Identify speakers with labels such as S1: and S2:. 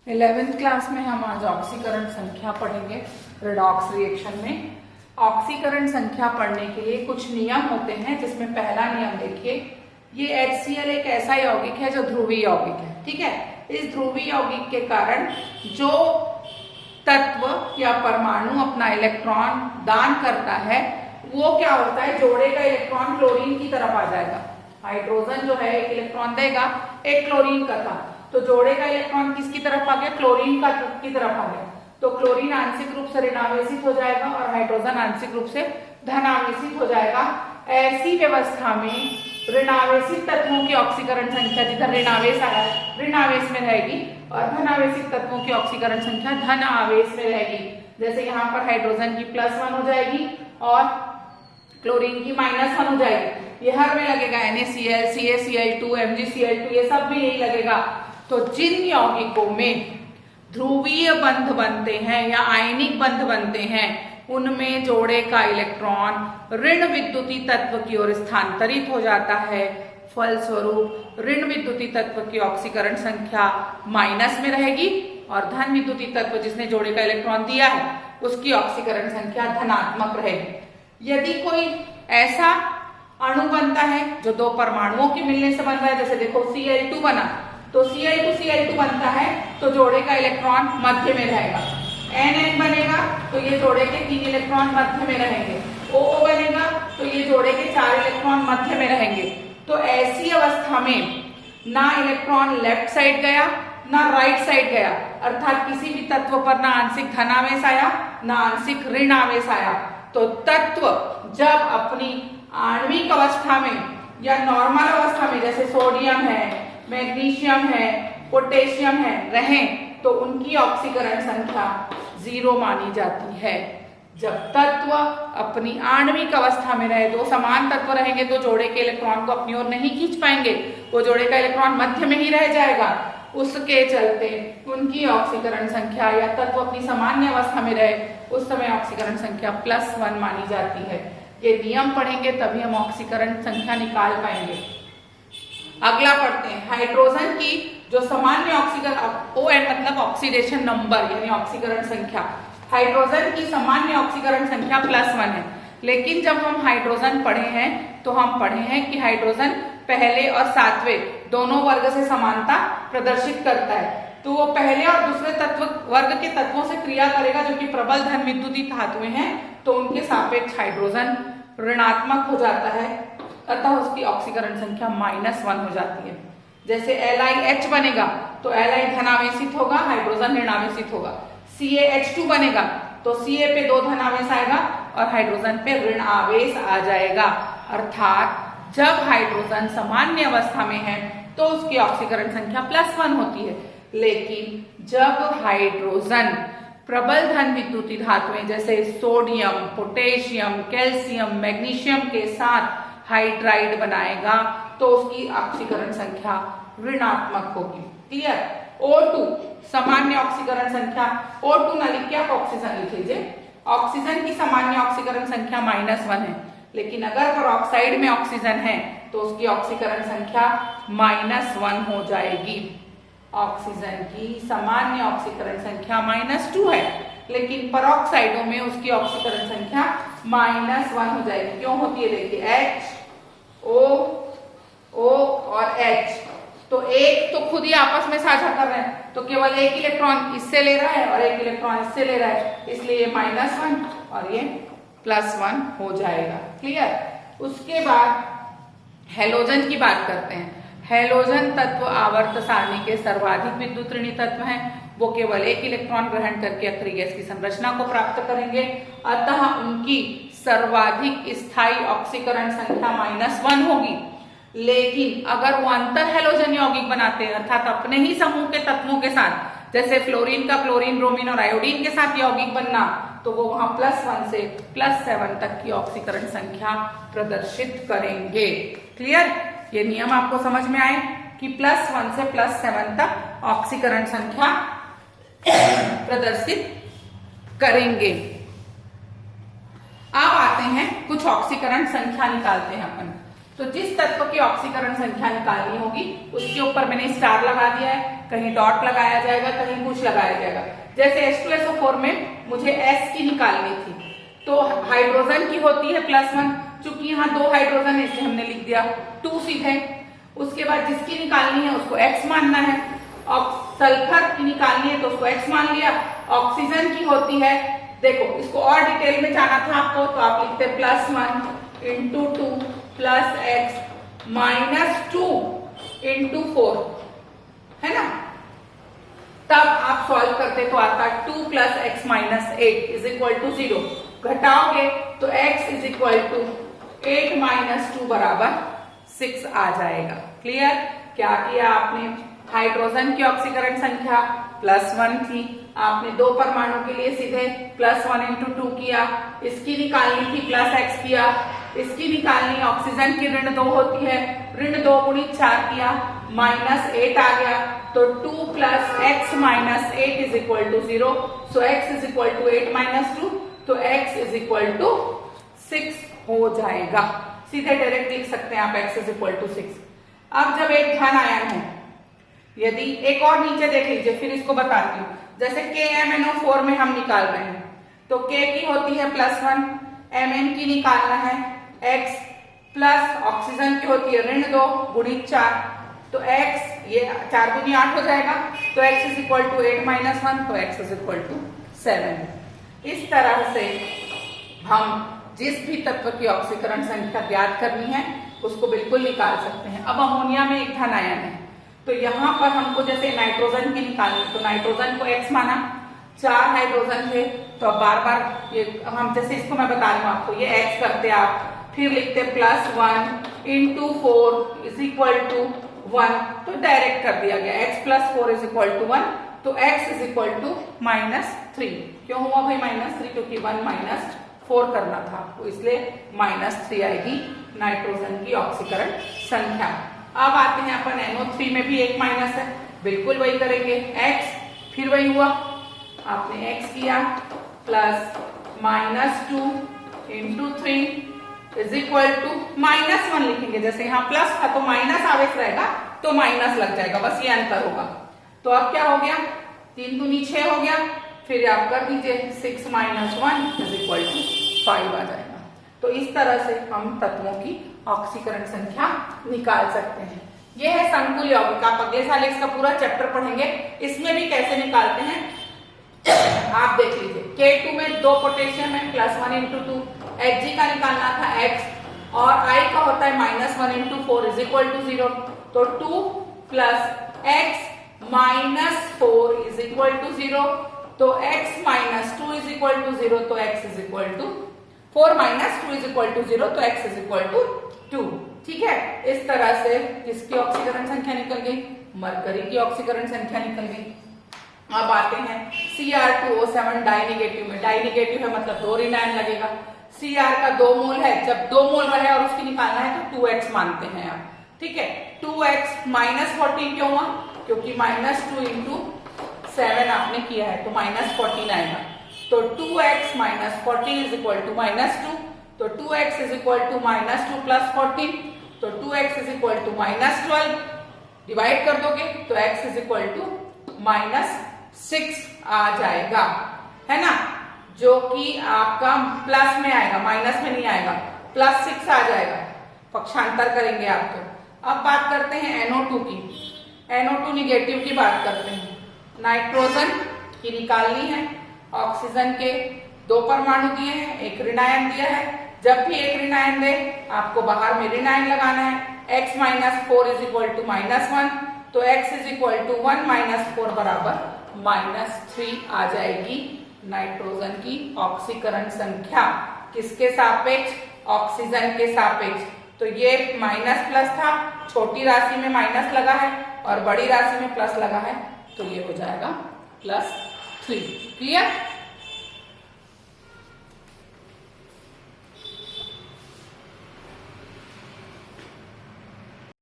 S1: 11th class में हम आज ऑक्सीकरण संख्या पढ़ेंगे रेडॉक्स रिएक्शन में। ऑक्सीकरण संख्या पढ़ने के लिए कुछ नियम होते हैं, जिसमें पहला नियम देखिए, ये HCl एक ऐसा यौगिक है जो ध्रुवीय यौगिक है। ठीक है, इस ध्रुवीय यौगिक के कारण जो तत्व या परमाणु अपना इलेक्ट्रॉन दान करता है वो क्या होता है, जोड़े का इलेक्ट्रॉन क्लोरीन की तरफ आ जाएगा। हाइड्रोजन जो है एक इलेक्ट्रॉन देगा, एक क्लोरीन का था, तो जोड़े का इलेक्ट्रॉन किसकी तरफ आ गया, क्लोरीन का की तरफ आ गया। तो क्लोरीन आंशिक रूप से ऋणावेशित हो जाएगा और हाइड्रोजन आंशिक रूप से धनावेशित हो जाएगा। ऐसी व्यवस्था में ऋणावेशित तत्वों की ऑक्सीकरण संख्या, जिधर ऋणावेश आया है ऋणावेश में रहेगी, और धनावेशित तत्वों की ऑक्सीकरण संख्या धन आवेश में रहेगी। जैसे यहाँ पर हाइड्रोजन की +1 हो जाएगी और क्लोरीन की -1 हो जाएगी। ये हर में लगेगा, NaCl, CaCl2, MgCl2, ये सब भी यही लगेगा। तो जिन यौगिकों में ध्रुवीय बंध बनते हैं या आयनिक बंध बनते हैं, उनमें जोड़े का इलेक्ट्रॉन ऋण विद्युतीय तत्व की ओर स्थानांतरित हो जाता है। फलस्वरूप ऋण विद्युतीय तत्व की ऑक्सीकरण संख्या माइनस में रहेगी और धन विद्युतीय तत्व जिसने जोड़े का इलेक्ट्रॉन दिया है उसकी ऑक्सीकरण संख्या धनात्मक रहेगी। यदि कोई ऐसा अणु बनता है जो दो परमाणुओं के मिलने से बन रहा है, जैसे देखो Cl2 बना, तो Cl2 बनता है तो जोड़े का इलेक्ट्रॉन मध्य में रहेगा। NN बनेगा तो ये जोड़े के 3 इलेक्ट्रॉन मध्य में रहेंगे। OO बनेगा तो ये जोड़े के 4 इलेक्ट्रॉन मध्य में रहेंगे। तो ऐसी अवस्था में ना इलेक्ट्रॉन लेफ्ट साइड गया ना राइट साइड गया, अर्थात किसी भी तत्व पर ना आंशिक धनावेश आया ना आंशिक ऋण आवेश आया। तो तत्व जब अपनी आणविक अवस्था में या नॉर्मल अवस्था में, जैसे सोडियम है, मैग्नीशियम है, पोटेशियम है, रहें, तो उनकी ऑक्सीकरण संख्या 0 मानी जाती है। जब तत्व अपनी आणविक अवस्था में रहे, दो समान तत्व रहेंगे तो जोड़े के इलेक्ट्रॉन को अपनी ओर नहीं खींच पाएंगे, वो जोड़े का इलेक्ट्रॉन मध्य में ही रह जाएगा। उसके चलते उनकी ऑक्सीकरण संख्या या तत्व अपनी सामान्य अवस्था में रहे, उस समय ऑक्सीकरण संख्या +1 मानी जाती है। ये नियम पढ़ेंगे तभी हम ऑक्सीकरण संख्या निकाल पाएंगे। अगला पढ़ते हैं, हाइड्रोजन की जो सामान्य ऑक्सीकरण, ON मतलब ऑक्सीडेशन नंबर यानी ऑक्सीकरण संख्या, हाइड्रोजन की सामान्य ऑक्सीकरण संख्या +1 है। लेकिन जब हम हाइड्रोजन पढ़े हैं तो हम पढ़े हैं कि हाइड्रोजन पहले और सातवें दोनों वर्ग से समानता प्रदर्शित करता है। तो वो पहले और दूसरे तत्व वर्ग के तत्वों से क्रिया करेगा जो कि प्रबल धन विद्युतीय धातुएं हैं, तो उनके सापेक्ष हाइड्रोजन ऋणात्मक हो जाता है, अतः उसकी ऑक्सीकरण संख्या -1 हो जाती है। जैसे LiH बनेगा तो Li धनावेशित होगा, हाइड्रोजन ऋणावेशित होगा। CaH2 बनेगा तो Ca पे 2 धनावेश आएगा और हाइड्रोजन पे ऋण आवेश आ जाएगा। अर्थात जब हाइड्रोजन सामान्य अवस्था में है तो उसकी ऑक्सीकरण संख्या +1 होती है। लेकिन जब हाइड्रोजन प्रबल धन विद्युतीय धातुएं जैसे सोडियम, पोटेशियम, कैल्शियम, मैग्नीशियम के साथ हाइड्राइड बनाएगा तो उसकी ऑक्सीकरण संख्या ऋणात्मक होगी। क्लियर? O2 सामान्य ऑक्सीकरण संख्या, O2 ना लिख के आप ऑक्सीजन लिख लीजिए। ऑक्सीजन की सामान्य ऑक्सीकरण संख्या -1 है, लेकिन अगर पेरोक्साइड में ऑक्सीजन है तो उसकी ऑक्सीकरण संख्या -1 हो जाएगी। ऑक्सीजन की सामान्य ऑक्सीकरण संख्या -2 है, लेकिन पेरोक्साइडों में उसकी ऑक्सीकरण संख्या -1 हो जाएगी। क्यों होती है? देखिए, H, O और H, तो एक तो खुद ही आपस में साझा कर रहे हैं, तो केवल एक इलेक्ट्रॉन इससे ले रहा है और एक इलेक्ट्रॉन इससे ले रहा है, इसलिए ये -1 और ये +1 हो जाएगा। क्लियर? उसके बाद हेलोजन की बात करते हैं। हेलोजन तत्व आवर्त सारणी के सर्वाधिक विद्युत ऋणी तत्व हैं। वो केवल एक इलेक्ट्रॉन ग्रहण करके अक्रिय गैस की संरचना को प्राप्त करेंगे, अतः उनकी सर्वाधिक स्थायी ऑक्सीकरण संख्या -1 होगी। लेकिन अगर वो अंतर हेलोजन यौगिक बनाते हैं, अर्थात अपने ही समूह के तत्वों के साथ, जैसे फ्लोरीन का क्लोरीन, ब्रोमीन और आयोडीन के साथ यौगिक बनना, तो वो वहां +1 से +7 तक की ऑक्सीकरण संख्या प्रदर्शित करेंगे। क्लियर? ये नियम आपको समझ में आए कि +1 से +7 तक ऑक्सीकरण संख्या प्रदर्शित करेंगे। अब आते हैं कुछ ऑक्सीकरण संख्या निकालते हैं अपन। तो जिस तत्व की ऑक्सीकरण संख्या निकालनी होगी उसके ऊपर मैंने स्टार लगा दिया है, कहीं डॉट लगाया जाएगा, कहीं कुछ कुछ लगाया जाएगा। जैसे H2SO4 में मुझे S की निकालनी थी, तो हाइड्रोजन की होती है +1, चूंकि यहाँ 2 हाइड्रोजन है इसलिए हमने लिख दिया 2 सीधे। उसके बाद जिसकी निकालनी है उसको X मानना है, सल्फर की निकालनी है तो उसको X मान लिया। ऑक्सीजन की होती है, देखो इसको और डिटेल में जाना था आपको, तो आप लिखते +1 × 2 + X -2 × 4, है ना। तब आप सॉल्व करते तो आता 2 + X - 8 = 0। घटाओगे तो X = 8 - 2 = 6 आ जाएगा। क्लियर? क्या किया आपने? हाइड्रोजन की ऑक्सीकरण संख्या +1 थी, आपने 2 परमाणु के लिए सीधे +1 × 2 किया। इसकी निकालनी थी +X किया, इसकी निकालनी ऑक्सीजन की ऋण 2 होती है, ऋण 2 × 4 किया, -8 आ गया, तो 2 + X - 8 = 0। सो X = 8 - 2, तो X = 6 हो जाएगा। सीधे डायरेक्ट लिख सकते हैं आप X = 6। अब जब एक धन आयन है, यदि एक और नीचे देख लीजिए, फिर इसको बताती हूँ। जैसे KMnO4 में हम निकाल रहे हैं, तो K की होती है +1, Mn की निकालना है X, प्लस ऑक्सीजन की होती है ऋण 2 × 4, तो X ये 4 दूनी 8 हो जाएगा, तो X = 8 - 1, तो X = 7। इस तरह से हम जिस भी तत्व की ऑक्सीकरण संख्या ज्ञात करनी है उसको बिल्कुल निकाल सकते हैं। अब अमोनिया में एक धन आयन है, तो यहाँ पर हमको जैसे नाइट्रोजन की निकालनी, तो नाइट्रोजन को X माना, 4 हाइड्रोजन थे, तो अब बार बार ये हम जैसे इसको मैं बता रही हूँ आपको, ये X करते आप, फिर लिखते +1 × 4 = 1, तो डायरेक्ट कर दिया गया X + 4 = 1, तो X = -3। क्यों हुआ भाई -3? क्योंकि 1 - 4 करना था आपको, इसलिए -3 आएगी नाइट्रोजन की ऑक्सीकरण संख्या। अब आते हैं अपन NO3 में भी एक माइनस है, बिल्कुल वही करेंगे X, फिर वही हुआ, आपने X किया +-2 × 3 = -1 लिखेंगे। जैसे यहाँ प्लस था तो माइनस आवेश रहेगा तो माइनस लग जाएगा, बस ये अंतर होगा। तो अब क्या हो गया? 3 दूनी 6 हो गया, फिर आप कर दीजिए 6 - 1 = 5 आ जाएगा। तो इस तरह से हम तत्वों की ऑक्सीकरण संख्या निकाल सकते हैं। यह है संकुल यौगिक। आप अगले साल इसका पूरा चैप्टर पढ़ेंगे, इसमें भी कैसे निकालते हैं आप देख लीजिए। K2 में 2 पोटेशियम है, +1 × 2, Hg का निकालना था X, और I का होता है -1 × 4 = 0, तो 2 + X - 4 = 0, तो X - 2 = 0, तो X = 4 - 2 = 0, तो X = 2। ठीक है, इस तरह से किसकी ऑक्सीकरण संख्या निकल गई? मरकरी की ऑक्सीकरण संख्या निकल गई। अब आते हैं Cr2O7 डाइनेगेटिव में। डाइनेगेटिव है मतलब 2 ऋण आयन लगेगा। Cr का 2 मोल है, जब 2 मोल रहे और उसकी निकालना है तो 2x मानते हैं आप। ठीक है, 2x -14 क्यों हुआ? क्योंकि -2 × 7 आपने किया है, तो -14 आएगा। तो 2x - 14 = -2, तो 2x = -2 + 14, तो 2x = -12, डिवाइड कर दोगे तो x = -6 आ जाएगा, है ना, जो कि आपका प्लस में आएगा, माइनस में नहीं आएगा, +6 आ जाएगा। पक्षांतर करेंगे आप तो। अब बात करते हैं NO2 की। NO2 निगेटिव की बात करते हैं। नाइट्रोजन की निकालनी है, ऑक्सीजन के 2 परमाणु दिए हैं, एक ऋण आयन दिया है। जब भी एक ऋण आयन दे आपको बाहर में ऋण आयन लगाना है। X - 4 = -1, तो X = 1 - 4 = -3 आ जाएगी नाइट्रोजन की ऑक्सीकरण संख्या। किसके सापेक्ष? ऑक्सीजन के सापेक्ष। तो ये माइनस प्लस था, छोटी राशि में माइनस लगा है और बड़ी राशि में प्लस लगा है, तो ये हो जाएगा +3। क्लियर?